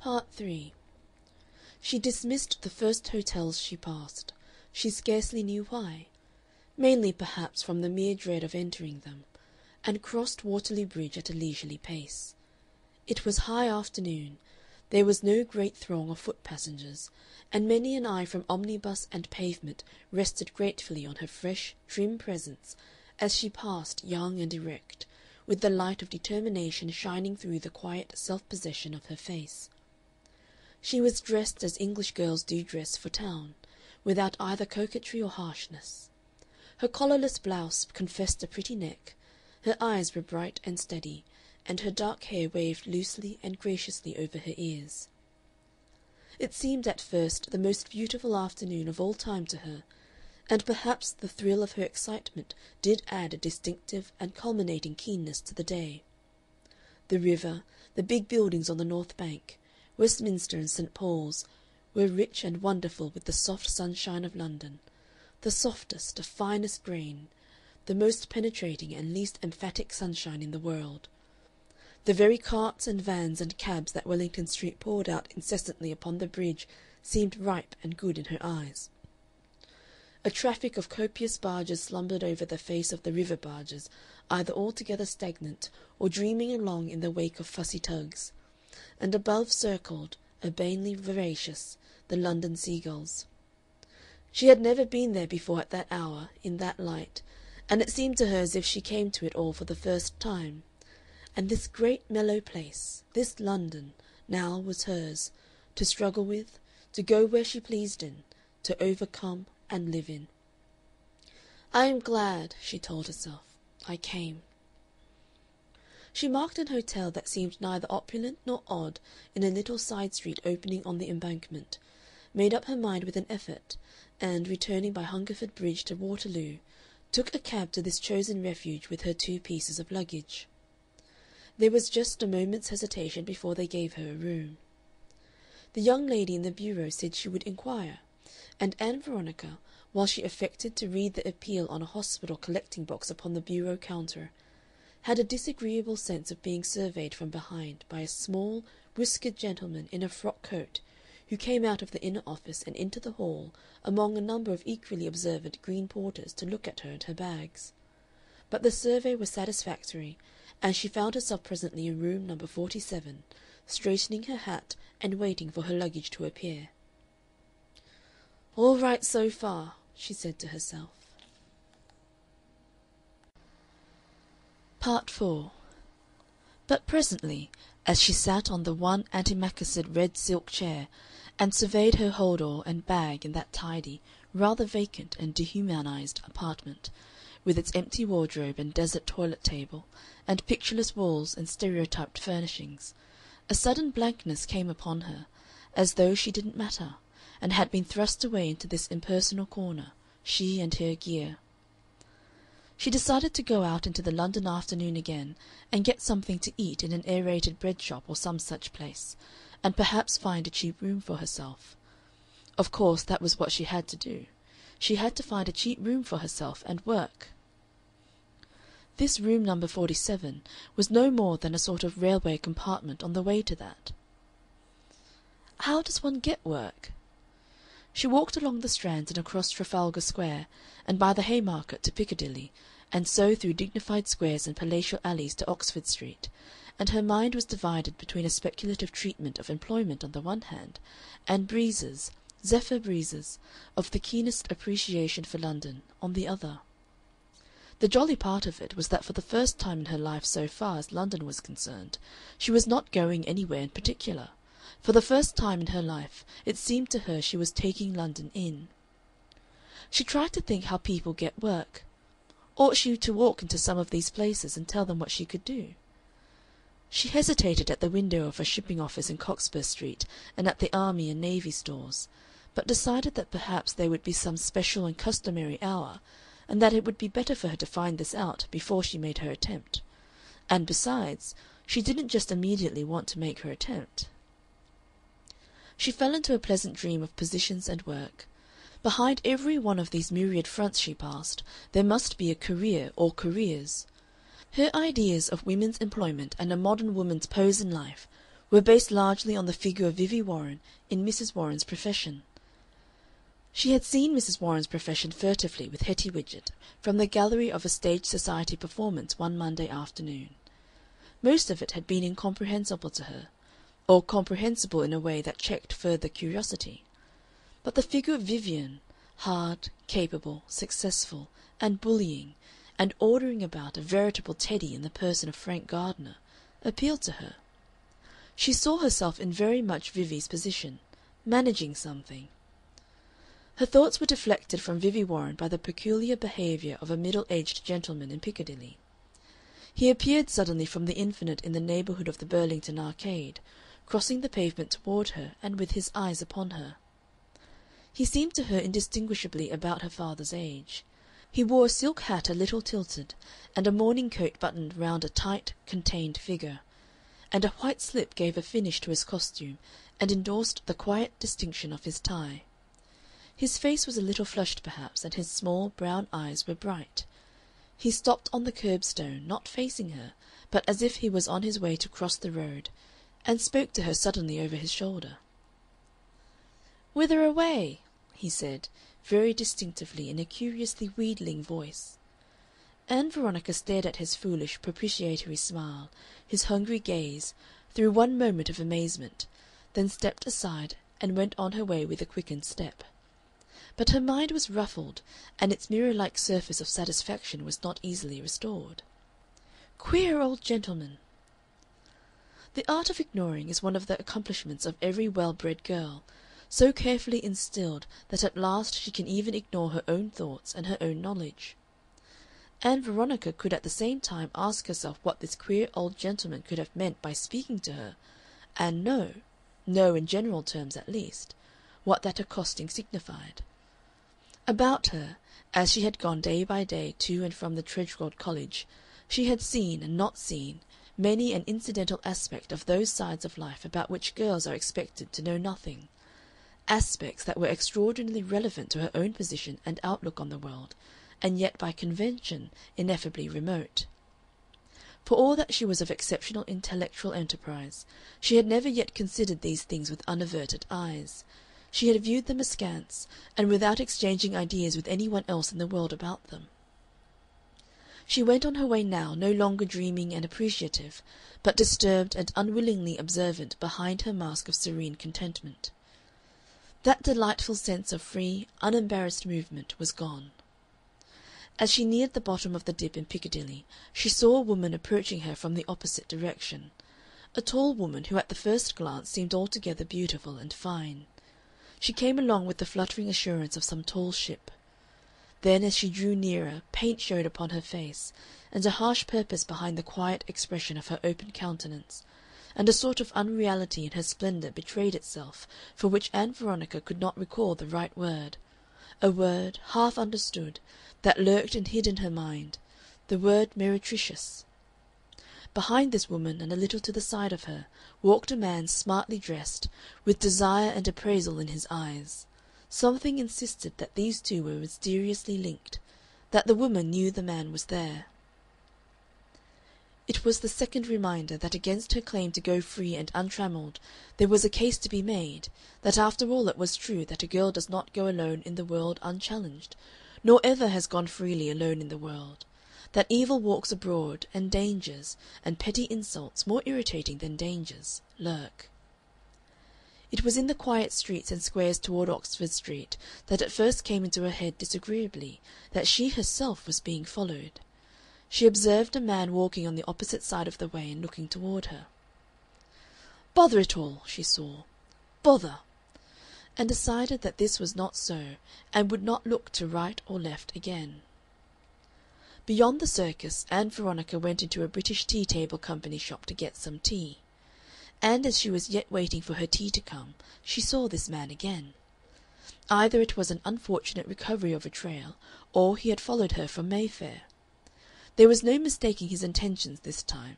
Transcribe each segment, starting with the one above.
Part 3. She dismissed the first hotels she passed. She scarcely knew why. Mainly perhaps from the mere dread of entering them, and crossed Waterloo Bridge at a leisurely pace. It was high afternoon, there was no great throng of foot passengers, and many an eye from omnibus and pavement rested gratefully on her fresh, trim presence as she passed young and erect, with the light of determination shining through the quiet self-possession of her face. She was dressed as English girls do dress for town, without either coquetry or harshness. Her collarless blouse confessed a pretty neck, her eyes were bright and steady, and her dark hair waved loosely and graciously over her ears. It seemed at first the most beautiful afternoon of all time to her, and perhaps the thrill of her excitement did add a distinctive and culminating keenness to the day. The river, the big buildings on the north bank, Westminster and St. Paul's, were rich and wonderful with the soft sunshine of London, the softest, the finest grain, the most penetrating and least emphatic sunshine in the world. The very carts and vans and cabs that Wellington Street poured out incessantly upon the bridge seemed ripe and good in her eyes. A traffic of copious barges slumbered over the face of the river barges, either altogether stagnant or dreaming along in the wake of fussy tugs, and above circled, urbanely voracious, the London seagulls. She had never been there before at that hour, in that light, and it seemed to her as if she came to it all for the first time. And this great mellow place, this London, now was hers, to struggle with, to go where she pleased in, to overcome and live in. "I am glad," she told herself, "I came." She marked an hotel that seemed neither opulent nor odd in a little side street opening on the Embankment, made up her mind with an effort, and, returning by Hungerford Bridge to Waterloo, took a cab to this chosen refuge with her 2 pieces of luggage. There was just a moment's hesitation before they gave her a room. The young lady in the bureau said she would inquire, and Ann Veronica, while she affected to read the appeal on a hospital collecting box upon the bureau counter, had a disagreeable sense of being surveyed from behind by a small, whiskered gentleman in a frock coat who came out of the inner office and into the hall among a number of equally observant green porters to look at her and her bags. But the survey was satisfactory, and she found herself presently in room number 47, straightening her hat and waiting for her luggage to appear. "All right so far," she said to herself. Part 4. But presently, as she sat on the one antimacassared red silk chair and surveyed her hold-all and bag in that tidy, rather vacant and dehumanized apartment, with its empty wardrobe and desert toilet table and pictureless walls and stereotyped furnishings, a sudden blankness came upon her, as though she didn't matter, and had been thrust away into this impersonal corner, she and her gear. She decided to go out into the London afternoon again and get something to eat in an aerated bread shop or some such place, and perhaps find a cheap room for herself. Of course, that was what she had to do. She had to find a cheap room for herself and work. This room number 47 was no more than a sort of railway compartment on the way to that. How does one get work? She walked along the Strand and across Trafalgar Square, and by the Haymarket to Piccadilly, and so through dignified squares and palatial alleys to Oxford Street, and her mind was divided between a speculative treatment of employment on the one hand, and breezes, zephyr breezes, of the keenest appreciation for London, on the other. The jolly part of it was that for the first time in her life so far as London was concerned, she was not going anywhere in particular. For the first time in her life it seemed to her she was taking London in. She tried to think how people get work. Ought she to walk into some of these places and tell them what she could do? She hesitated at the window of a shipping office in Cockspur Street and at the Army and Navy Stores, but decided that perhaps there would be some special and customary hour, and that it would be better for her to find this out before she made her attempt. And besides, she didn't just immediately want to make her attempt. She fell into a pleasant dream of positions and work. Behind every one of these myriad fronts she passed, there must be a career or careers. Her ideas of women's employment and a modern woman's pose in life were based largely on the figure of Vivie Warren in Mrs. Warren's profession. She had seen Mrs. Warren's profession furtively with Hetty Widgett from the gallery of a stage society performance one Monday afternoon. Most of it had been incomprehensible to her, or comprehensible in a way that checked further curiosity. But the figure of Vivien, hard, capable, successful, and bullying, and ordering about a veritable Teddy in the person of Frank Gardner, appealed to her. She saw herself in very much Vivie's position, managing something. Her thoughts were deflected from Vivie Warren by the peculiar behavior of a middle-aged gentleman in Piccadilly. He appeared suddenly from the infinite in the neighborhood of the Burlington Arcade, crossing the pavement toward her and with his eyes upon her. He seemed to her indistinguishably about her father's age. He wore a silk hat a little tilted, and a morning coat buttoned round a tight, contained figure, and a white slip gave a finish to his costume and endorsed the quiet distinction of his tie. His face was a little flushed perhaps, and his small brown eyes were bright. He stopped on the curbstone, not facing her, but as if he was on his way to cross the road, and spoke to her suddenly over his shoulder. "Whither away?" he said, very distinctively, in a curiously wheedling voice. Ann Veronica stared at his foolish, propitiatory smile, his hungry gaze, through one moment of amazement, then stepped aside and went on her way with a quickened step. But her mind was ruffled, and its mirror-like surface of satisfaction was not easily restored. Queer old gentleman! The art of ignoring is one of the accomplishments of every well-bred girl, so carefully instilled that at last she can even ignore her own thoughts and her own knowledge. Ann Veronica could at the same time ask herself what this queer old gentleman could have meant by speaking to her, and know in general terms at least, what that accosting signified. About her, as she had gone day by day to and from the Tredgold College, she had seen and not seen many an incidental aspect of those sides of life about which girls are expected to know nothing, aspects that were extraordinarily relevant to her own position and outlook on the world, and yet by convention ineffably remote. For all that she was of exceptional intellectual enterprise, she had never yet considered these things with unaverted eyes. She had viewed them askance, and without exchanging ideas with any one else in the world about them. She went on her way now, no longer dreaming and appreciative, but disturbed and unwillingly observant behind her mask of serene contentment. That delightful sense of free, unembarrassed movement was gone. As she neared the bottom of the dip in Piccadilly, she saw a woman approaching her from the opposite direction, a tall woman who at the first glance seemed altogether beautiful and fine. She came along with the fluttering assurance of some tall ship. Then, as she drew nearer, paint showed upon her face, and a harsh purpose behind the quiet expression of her open countenance, and a sort of unreality in her splendor betrayed itself, for which Ann Veronica could not recall the right word, a word, half understood, that lurked and hid in her mind, the word meretricious. Behind this woman, and a little to the side of her, walked a man smartly dressed, with desire and appraisal in his eyes. Something insisted that these two were mysteriously linked, that the woman knew the man was there. It was the second reminder that against her claim to go free and untrammelled there was a case to be made, that after all it was true that a girl does not go alone in the world unchallenged, nor ever has gone freely alone in the world, that evil walks abroad, and dangers, and petty insults, more irritating than dangers, lurk. It was in the quiet streets and squares toward Oxford Street that it first came into her head disagreeably that she herself was being followed. She observed a man walking on the opposite side of the way and looking toward her. "Bother it all!" she saw. "Bother!" and decided that this was not so, and would not look to right or left again. Beyond the Circus, Ann Veronica went into a British Tea Table Company shop to get some tea. And as she was yet waiting for her tea to come, she saw this man again. Either it was an unfortunate recovery of a trail, or he had followed her from Mayfair. There was no mistaking his intentions this time.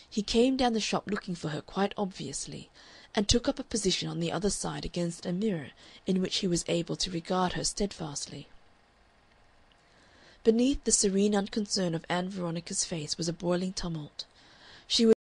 He came down the shop looking for her quite obviously, and took up a position on the other side against a mirror in which he was able to regard her steadfastly. Beneath the serene unconcern of Ann Veronica's face was a boiling tumult. She was